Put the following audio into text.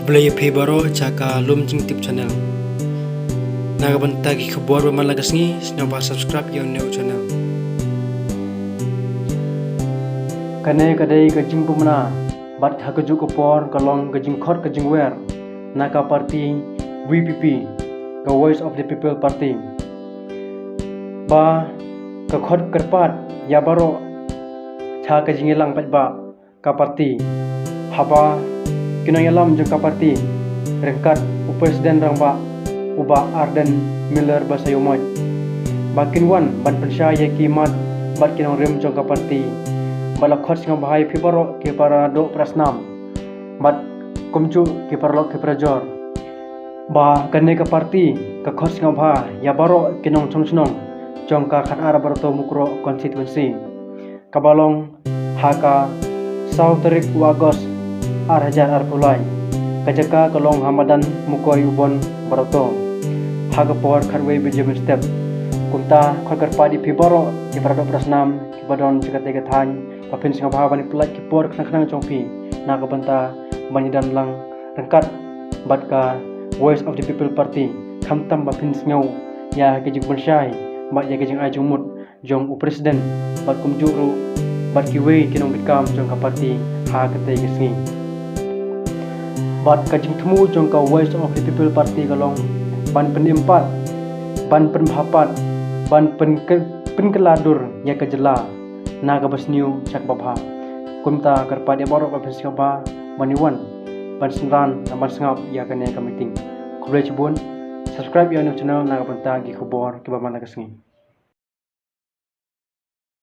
Blay Pebaro Chaka Lum Jing Tip Channel. Nagabanta ki khabar ba malagas ngi snaba subscribe your new channel. Kane kadai kajing pumna bat hakaju ko por kalong kajing khot kajing wer naka party VPP the Voice of the People Party ba ka khot kerpat ya baro cha kajing lang pat ba ka party haba kinang alam jeng ka party rengkat presiden rang ba uba Arden Miller Basayomoj bakin wan ban pensyaya kimat bat kinang rem jeng ka party bala khot sing bahai pibaro ke para do prasnam bat kumcu ke parlo ke prajor ba kanne ka party ka khot sing bha ya baro kinong chongchnong jong ka khat ara barto mukro constituency kabalong haka South Tarik Wagos Arhajar Arpulai kajaka kalong hamadan mukoi ubon barato haga por kharwe bejem step kumta khakar padi pibaro ke parado prasnam ke badon jikate ke than papin singa bhavani plak ki por khang chongpi naga banta banidan lang rengkat batka Voice of the People Party khamtam bapin singau ya ke jing bonshai bat ya ke jing ajumut jong presiden bat kumjuru bat ki we kinong bitkam jong ka party ha kate ke sing bat ka jing thmu jong ka Voice of the People Party kalong ban penimpat ban penbhapat ban penkeladur ya ke jela naga basniu chak babha kumta karpade borok office ba maniwan ban singran ban singap ya kane ka meeting kuble chibun subscribe ya channel naga banta gi khobor ki ba mana kasngi